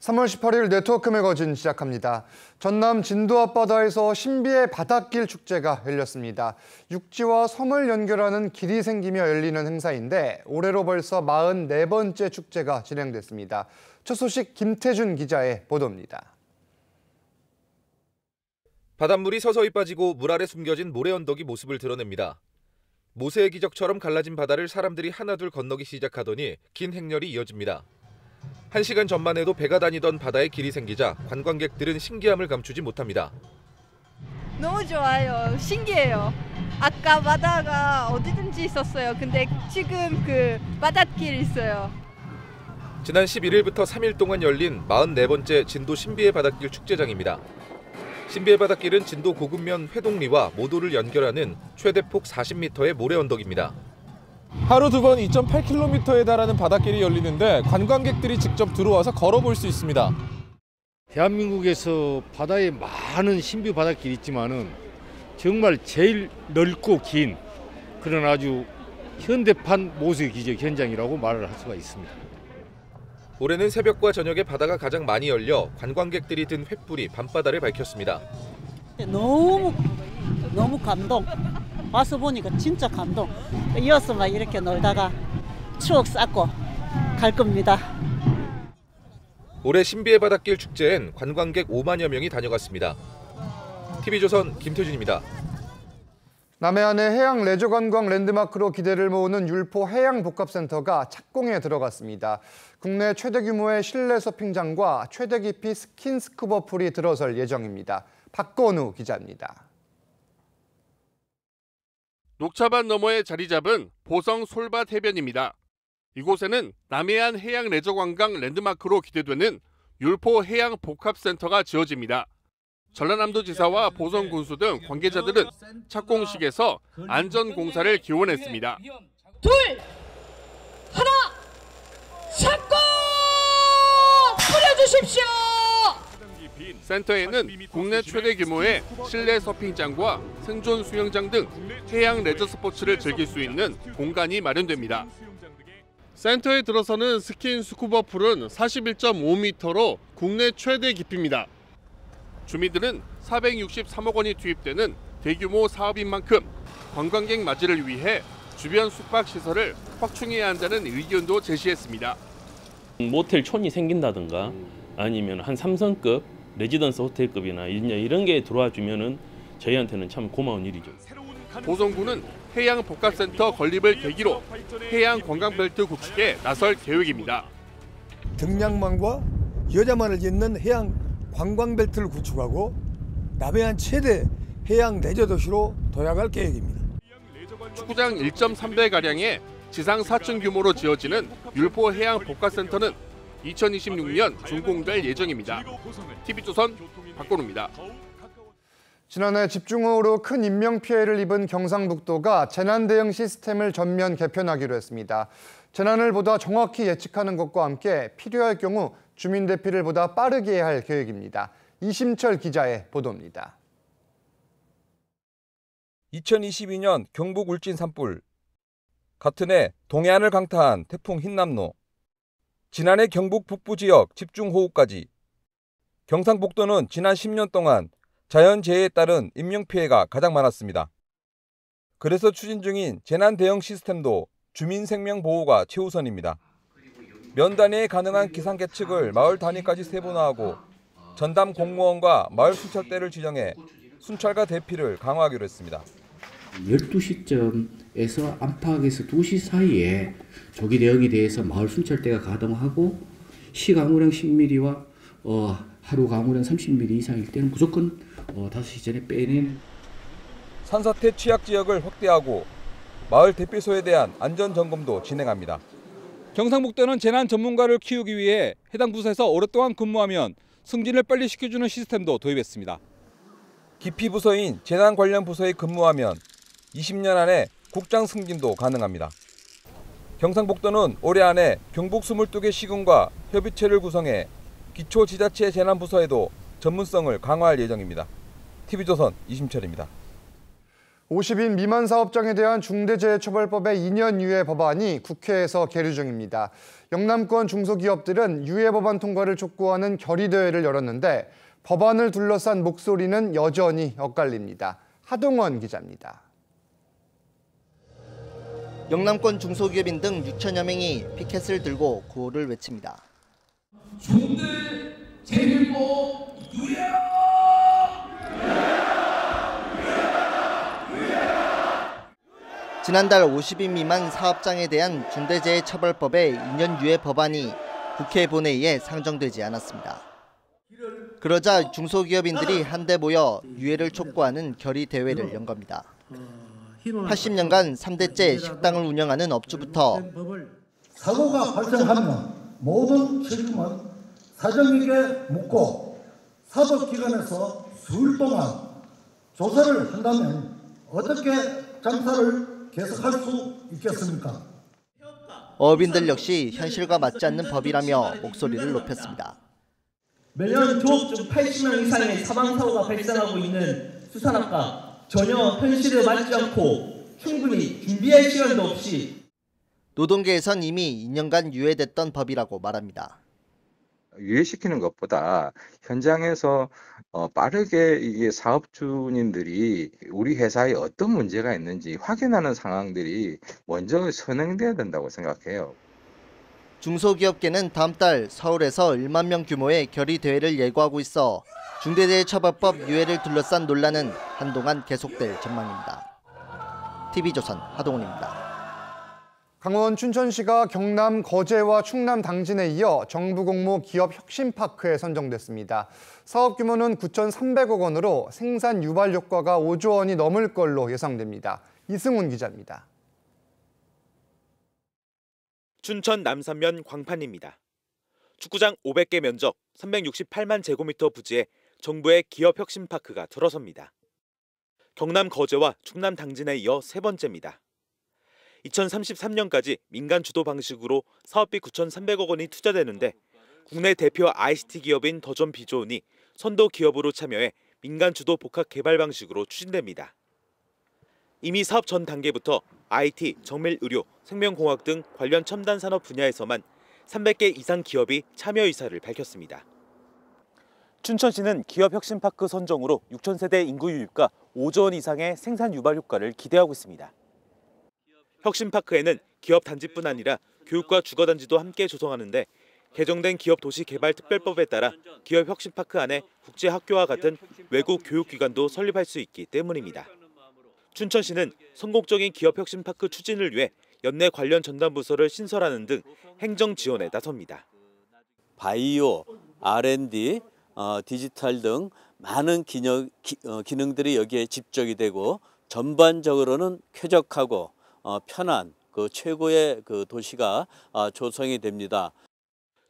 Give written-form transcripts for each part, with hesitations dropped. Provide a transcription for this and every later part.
3월 18일 네트워크 매거진 시작합니다. 전남 진도 앞바다에서 신비의 바닷길 축제가 열렸습니다. 육지와 섬을 연결하는 길이 생기며 열리는 행사인데 올해로 벌써 44번째 축제가 진행됐습니다. 첫 소식 김태준 기자의 보도입니다. 바닷물이 서서히 빠지고 물 아래 숨겨진 모래 언덕이 모습을 드러냅니다. 모세의 기적처럼 갈라진 바다를 사람들이 하나둘 건너기 시작하더니 긴 행렬이 이어집니다. 1시간 전만 해도 배가 다니던 바다에 길이 생기자 관광객들은 신기함을 감추지 못합니다. 너무 좋아요. 신기해요. 아까 바다가 어디든지 있었어요. 근데 지금 그 바닷길 있어요. 지난 11일부터 3일 동안 열린 44번째 진도 신비의 바닷길 축제장입니다. 신비의 바닷길은 진도 고급면 회동리와 모도를 연결하는 최대폭 40m의 모래 언덕입니다. 하루 두 번 2.8km에 달하는 바닷길이 열리는데 관광객들이 직접 들어와서 걸어볼 수 있습니다. 대한민국에서 바다에 많은 신비 바닷길이 있지만은 정말 제일 넓고 긴 그런 아주 현대판 모세 기적 현장이라고 말을 할 수가 있습니다. 올해는 새벽과 저녁에 바다가 가장 많이 열려 관광객들이 든 횃불이 밤바다를 밝혔습니다. 너무 감동. 와서 보니까 진짜 감동. 이어서 막 이렇게 놀다가 추억 쌓고 갈 겁니다. 올해 신비의 바닷길 축제엔 관광객 5만여 명이 다녀갔습니다. TV조선 김태준입니다. 남해안의 해양 레저 관광 랜드마크로 기대를 모으는 율포 해양복합센터가 착공에 들어갔습니다. 국내 최대 규모의 실내 서핑장과 최대 깊이 스킨스쿠버 풀이 들어설 예정입니다. 박건우 기자입니다. 녹차밭 너머에 자리 잡은 보성 솔밭 해변입니다. 이곳에는 남해안 해양 레저 관광 랜드마크로 기대되는 율포 해양 복합센터가 지어집니다. 전라남도지사와 보성군수 등 관계자들은 착공식에서 안전공사를 기원했습니다. 둘, 하나, 착공! 뿌려주십시오! 센터에는 국내 최대 규모의 실내 서핑장과 생존 수영장 등 해양 레저 스포츠를 즐길 수 있는 공간이 마련됩니다. 센터에 들어서는 스킨 스쿠버 풀은 41.5m로 국내 최대 깊이입니다. 주민들은 463억 원이 투입되는 대규모 사업인 만큼 관광객 맞이를 위해 주변 숙박시설을 확충해야 한다는 의견도 제시했습니다. 모텔촌이 생긴다든가 아니면 한 3성급 레지던스 호텔급이나 이런 게 들어와 주면은 저희한테는 참 고마운 일이죠. 보성군은 해양 복합센터 건립을 계기로 해양 관광벨트 구축에 나설 계획입니다. 등량만과 여자만을 잇는 해양 관광벨트를 구축하고 남해안 최대 해양 레저 도시로 도약할 계획입니다. 축구장 1.3배 가량의 지상 4층 규모로 지어지는 율포 해양 복합센터는 2026년 준공될 예정입니다. TV조선 박건우입니다. 지난해 집중호우로 큰 인명피해를 입은 경상북도가 재난 대응 시스템을 전면 개편하기로 했습니다. 재난을 보다 정확히 예측하는 것과 함께 필요할 경우 주민 대피를 보다 빠르게 해야 할 계획입니다. 이심철 기자의 보도입니다. 2022년 경북 울진 산불, 같은 해 동해안을 강타한 태풍 흰남노, 지난해 경북 북부 지역 집중호우까지 경상북도는 지난 10년 동안 자연재해에 따른 인명피해가 가장 많았습니다. 그래서 추진 중인 재난 대응 시스템도 주민 생명 보호가 최우선입니다. 면 단위에 가능한 기상 계측을 마을 단위까지 세분화하고 전담 공무원과 마을 순찰대를 지정해 순찰과 대피를 강화하기로 했습니다. 12시쯤에서 안팎에서 2시 사이에 조기 대응에 대해서 마을 순찰대가 가동하고 시 강우량 10mm와 하루 강우량 30mm 이상일 때는 무조건 5시 전에 빼내는. 산사태 취약 지역을 확대하고 마을 대피소에 대한 안전 점검도 진행합니다. 경상북도는 재난 전문가를 키우기 위해 해당 부서에서 오랫동안 근무하면 승진을 빨리 시켜주는 시스템도 도입했습니다. 기피 부서인 재난 관련 부서에 근무하면 20년 안에 국장 승진도 가능합니다. 경상북도는 올해 안에 경북 22개 시군과 협의체를 구성해 기초지자체 재난부서에도 전문성을 강화할 예정입니다. TV조선 이심철입니다. 50인 미만 사업장에 대한 중대재해처벌법의 2년 유예 법안이 국회에서 계류 중입니다. 영남권 중소기업들은 유예 법안 통과를 촉구하는 결의대회를 열었는데 법안을 둘러싼 목소리는 여전히 엇갈립니다. 하동원 기자입니다. 영남권 중소기업인 등 6천여 명이 피켓을 들고 구호를 외칩니다. 중대재해법 유예! 지난달 50인 미만 사업장에 대한 중대재해처벌법의 2년 유예 법안이 국회 본회의에 상정되지 않았습니다. 그러자 중소기업인들이 한데 모여 유예를 촉구하는 결의대회를 연 겁니다. 80년간 3대째 식당을 운영하는 업주부터 사고가 발생하면 모든 책임은 사장에게 묻고 사법기관에서 수일 동안 조사를 한다면 어떻게 장사를 계속할 수 있겠습니까? 어업인들 역시 현실과 맞지 않는 법이라며 목소리를 높였습니다. 매년 조업 중 80명 이상의 사망사고가 발생하고 있는 수산업과 전혀 현실에 맞지 않고 충분히 준비할 시간도 없이 노동계에선 이미 2년간 유예됐던 법이라고 말합니다. 유예시키는 것보다 현장에서 빠르게 이게 사업주님들이 우리 회사에 어떤 문제가 있는지 확인하는 상황들이 먼저 선행돼야 된다고 생각해요. 중소기업계는 다음 달 서울에서 1만 명 규모의 결의대회를 예고하고 있어 중대재해처벌법 유예를 둘러싼 논란은 한동안 계속될 전망입니다. TV조선 하동훈입니다. 강원 춘천시가 경남 거제와 충남 당진에 이어 정부 공모 기업 혁신파크에 선정됐습니다. 사업 규모는 9,300억 원으로 생산 유발 효과가 5조 원이 넘을 걸로 예상됩니다. 이승훈 기자입니다. 춘천 남산면 광판입니다. 축구장 500개 면적 368만 제곱미터 부지에 정부의 기업 혁신파크가 들어섭니다. 경남 거제와 충남 당진에 이어 세 번째입니다. 2033년까지 민간 주도 방식으로 사업비 9,300억 원이 투자되는데 국내 대표 ICT 기업인 더존 비조은이 선도 기업으로 참여해 민간 주도 복합 개발 방식으로 추진됩니다. 이미 사업 전 단계부터 IT, 정밀 의료, 생명공학 등 관련 첨단 산업 분야에서만 300개 이상 기업이 참여 의사를 밝혔습니다. 춘천시는 기업 혁신파크 선정으로 6,000세대 인구 유입과 5조 원 이상의 생산 유발 효과를 기대하고 있습니다. 혁신파크에는 기업 단지뿐 아니라 교육과 주거단지도 함께 조성하는데 개정된 기업도시개발특별법에 따라 기업 혁신파크 안에 국제학교와 같은 외국 교육기관도 설립할 수 있기 때문입니다. 춘천시는 성공적인 기업 혁신파크 추진을 위해 연내 관련 전담부서를 신설하는 등 행정 지원에 나섭니다. 바이오, R&D, 디지털 등 많은 기능들이 여기에 집적이 되고 전반적으로는 쾌적하고 편한 최고의 도시가 조성이 됩니다.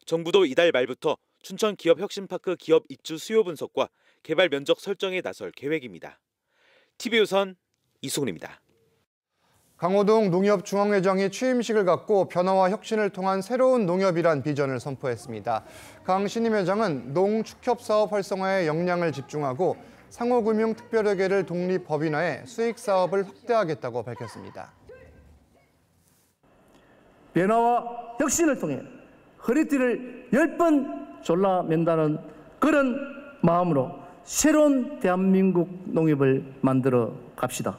정부도 이달 말부터 춘천 기업 혁신파크 기업 입주 수요 분석과 개발 면적 설정에 나설 계획입니다. TV조선 이승훈입니다. 강호동 농협중앙회장이 취임식을 갖고 변화와 혁신을 통한 새로운 농협이란 비전을 선포했습니다. 강 신임 회장은 농축협사업 활성화에 역량을 집중하고 상호금융특별회계를 독립법인화해 수익사업을 확대하겠다고 밝혔습니다. 변화와 혁신을 통해 허리띠를 10번 졸라맨다는 그런 마음으로 새로운 대한민국 농협을 만들어 갑시다.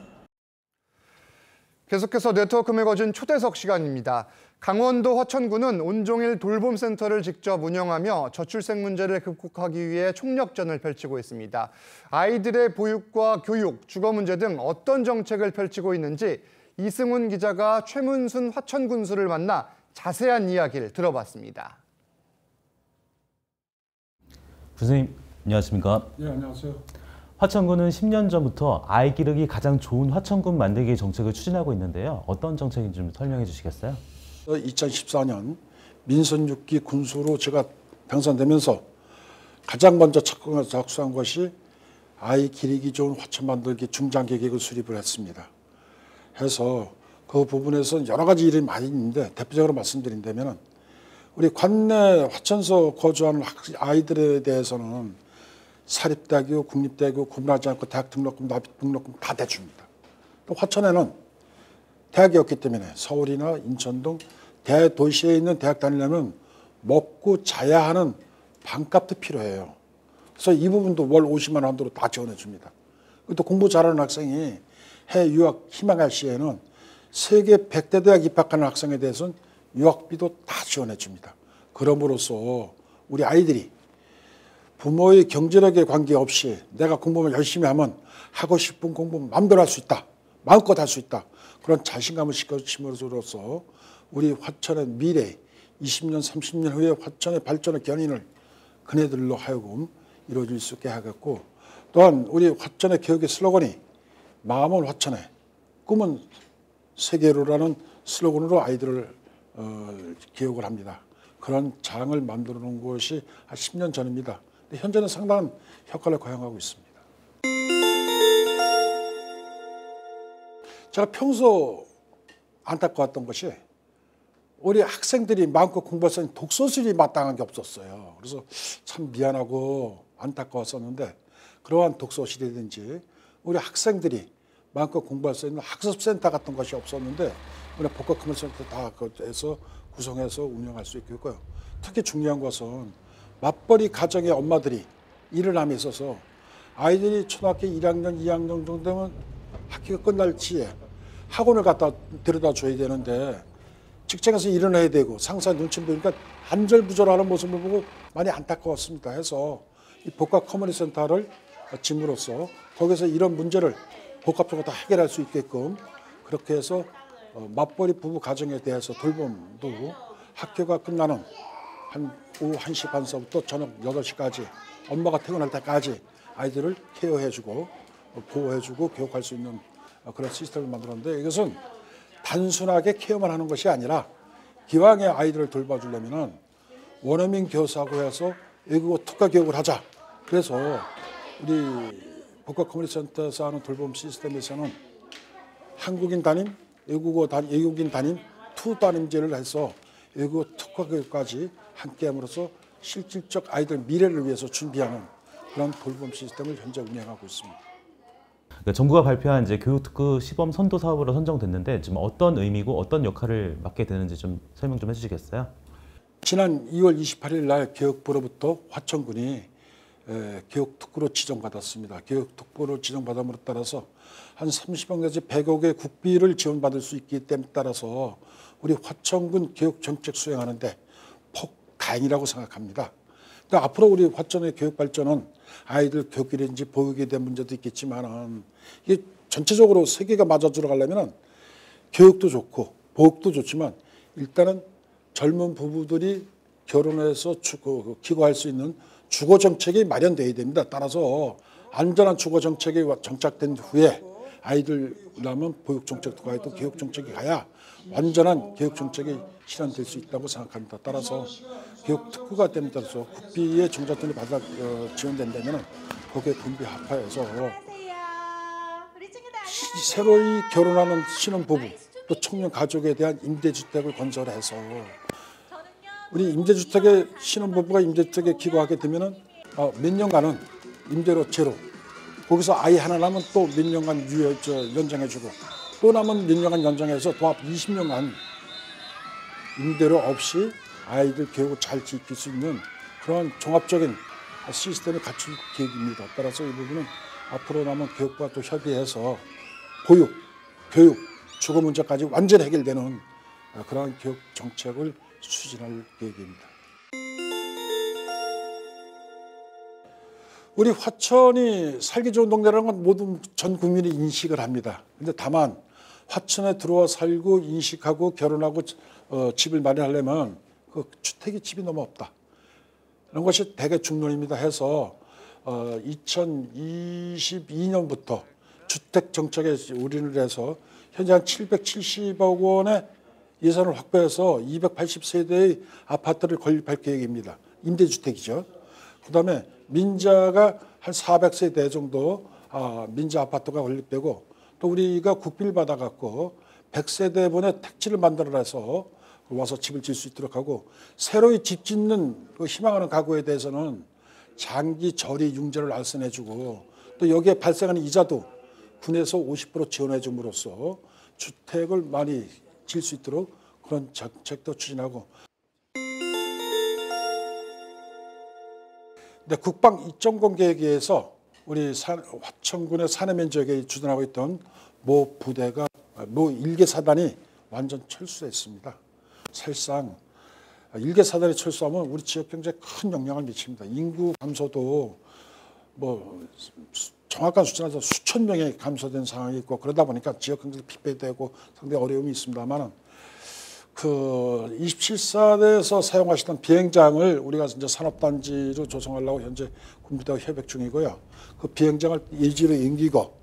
계속해서 네트워크 매거진 초대석 시간입니다. 강원도 화천군은 온종일 돌봄센터를 직접 운영하며 저출생 문제를 극복하기 위해 총력전을 펼치고 있습니다. 아이들의 보육과 교육, 주거 문제 등 어떤 정책을 펼치고 있는지 이승훈 기자가 최문순 화천군수를 만나 자세한 이야기를 들어봤습니다. 군수님, 안녕하십니까? 네, 안녕하세요. 화천군은 10년 전부터 아이 기르기 가장 좋은 화천군 만들기 정책을 추진하고 있는데요. 어떤 정책인지 좀 설명해 주시겠어요? 2014년 민선 6기 군수로 제가 당선되면서 가장 먼저 작성한 것이 아이 기르기 좋은 화천 만들기 중장 계획을 수립을 했습니다. 해서 그 부분에서 여러 가지 일이 많이 있는데 대표적으로 말씀드린다면 우리 관내 화천서 거주하는 아이들에 대해서는 사립대학교, 국립대학교 구분하지 않고 대학 등록금, 납입 등록금 다 대줍니다. 또 화천에는 대학이 없기 때문에 서울이나 인천 등 대도시에 있는 대학 다니려면 먹고 자야 하는 방값도 필요해요. 그래서 이 부분도 월 50만 원 한도로 다 지원해 줍니다. 또 공부 잘하는 학생이 해외 유학 희망할 시에는 세계 100대 대학 입학하는 학생에 대해서는 유학비도 다 지원해 줍니다. 그럼으로써 우리 아이들이 부모의 경제력에 관계없이 내가 공부만 열심히 하면 하고 싶은 공부 마음대로 할 수 있다. 마음껏 할 수 있다. 그런 자신감을 시켜줌으로써 우리 화천의 미래 20년, 30년 후에 화천의 발전의 견인을 그네들로 하여금 이루어질 수 있게 하겠고, 또한 우리 화천의 교육의 슬로건이 마음은 화천에, 꿈은 세계로라는 슬로건으로 아이들을 교육을 합니다. 그런 장을 만들어 놓은 것이 한 10년 전입니다. 근데 현재는 상당한 효과를 거행하고 있습니다. 제가 평소 안타까웠던 것이 우리 학생들이 마음껏 공부할 수 있는 독서실이 마땅한 게 없었어요. 그래서 참 미안하고 안타까웠었는데, 그러한 독서실이든지 우리 학생들이 마음껏 공부할 수 있는 학습센터 같은 것이 없었는데 우리 복합커뮤니티센터 다 해서 구성해서 운영할 수 있고요. 특히 중요한 것은 맞벌이 가정의 엄마들이 일을 함에 있어서 아이들이 초등학교 1학년, 2학년 정도 되면 학기가 끝날 시에 학원을 갖다 데려다 줘야 되는데 직장에서 일을 해야 되고 상사 눈치 보니까 안절부절하는 모습을 보고 많이 안타까웠습니다. 해서 이 복합 커뮤니티 센터를 짐으로써 거기서 이런 문제를 복합적으로 다 해결할 수 있게끔 그렇게 해서 맞벌이 부부 가정에 대해서 돌봄도 학교가 끝나는 한 오후 1시 반서부터 저녁 8시까지 엄마가 퇴근할 때까지 아이들을 케어해주고 보호해주고 교육할 수 있는 그런 시스템을 만들었는데, 이것은 단순하게 케어만 하는 것이 아니라 기왕에 아이들을 돌봐주려면 원어민 교사하고 해서 외국어 특화 교육을 하자. 그래서 우리 복합 커뮤니티 센터에서 하는 돌봄 시스템에서는 한국인 담임, 외국인 담임, 투 담임제를 해서 외국어 특화 교육까지 함께 함으로써 실질적 아이들 미래를 위해서 준비하는 그런 돌봄 시스템을 현재 운영하고 있습니다. 그러니까 정부가 발표한 이제 교육특구 시범 선도 사업으로 선정됐는데 지금 어떤 의미고 어떤 역할을 맡게 되는지 좀 설명 좀 해주시겠어요? 지난 2월 28일 날 교육부로부터 화천군이 교육특구로 지정받았습니다. 교육특구로 지정받음으로 따라서 한 30억 내지 100억의 국비를 지원받을 수 있기 때문에 따라서 우리 화천군 교육정책 수행하는데 폭 다행이라고 생각합니다. 그러니까 앞으로 우리 화천의 교육 발전은 아이들 교육이라든지 보육에 대한 문제도 있겠지만 이게 전체적으로 세계가 맞아 들어가려면 교육도 좋고 보육도 좋지만 일단은 젊은 부부들이 결혼해서 기거할 수 있는 주거 정책이 마련돼야 됩니다. 따라서 안전한 주거 정책이 정착된 후에 아이들 낳으면 보육 정책도 가야 또 교육 정책이 가야 완전한 교육 정책이 실현될 수 있다고 생각합니다. 따라서 교육 특구가 되는 따라서 국비의 종잣돈이 받아 지원된다면 거기에 분비 합하여서 새로이 결혼하는 신혼부부 또 청년 가족에 대한 임대주택을 건설해서 우리 임대주택에 신혼부부가 임대주택에 기거하게 되면은 몇 년간은 임대료 제로, 거기서 아이 하나 나면 또 몇 년간 연장해주고 또 남은 몇 년간 연장해서 도합 20년간 임대료 없이 아이들 교육을 잘 지킬 수 있는 그런 종합적인 시스템을 갖출 계획입니다. 따라서 이 부분은 앞으로 남은 교육과 또 협의해서 보육, 교육, 주거 문제까지 완전히 해결되는 그런 교육 정책을 추진할 계획입니다. 우리 화천이 살기 좋은 동네라는 건 모두 전 국민이 인식을 합니다. 근데 다만 화천에 들어와 살고 인식하고 결혼하고 집을 마련하려면 그 주택이 집이 너무 없다. 이런 것이 대개 중론입니다. 해서 2022년부터 주택 정책에 올인을 해서 현재 한 770억 원의 예산을 확보해서 280세대의 아파트를 건립할 계획입니다. 임대주택이죠. 그다음에 민자가 한 400세대 정도 민자 아파트가 건립되고 또 우리가 국비를 받아갖고 100세대분의 택지를 만들어내서 와서 집을 지을 수 있도록 하고 새로이 집 짓는 그 희망하는 가구에 대해서는 장기 저리 융자를 알선해주고 또 여기에 발생하는 이자도 군에서 50% 지원해 줌으로써 주택을 많이 지을 수 있도록 그런 정책도 추진하고. 근데 국방 2.0 계획에 의해서 우리 화천군의 산해면 지역에 주둔하고 있던 모 부대가 모 1개 사단이 완전 철수했습니다. 사실상 1개 사단이 철수하면 우리 지역 경제에 큰 영향을 미칩니다. 인구 감소도 뭐 정확한 숫자는 수천 명이 감소된 상황이 있고 그러다 보니까 지역 경제도 疲惫되고 상당히 어려움이 있습니다만 그 27사대에서 사용하시던 비행장을 우리가 이제 산업단지로 조성하려고 현재 군부대와 협약 중이고요. 그 비행장을 예지로 옮기고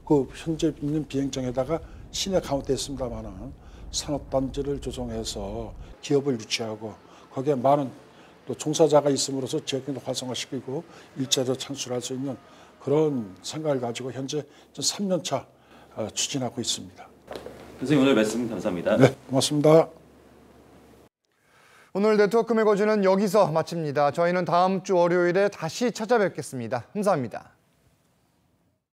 그 현재 있는 비행장에다가 시내 카운트에 있습니다만은 산업단지를 조성해서 기업을 유치하고 거기에 많은 또 종사자가 있음으로써 지역경제 활성화시키고 일자리를 창출할 수 있는 그런 생각을 가지고 현재 3년차 추진하고 있습니다. 선생님 오늘 말씀 감사합니다. 네, 고맙습니다. 오늘 네트워크 매거진은 여기서 마칩니다. 저희는 다음 주 월요일에 다시 찾아뵙겠습니다. 감사합니다.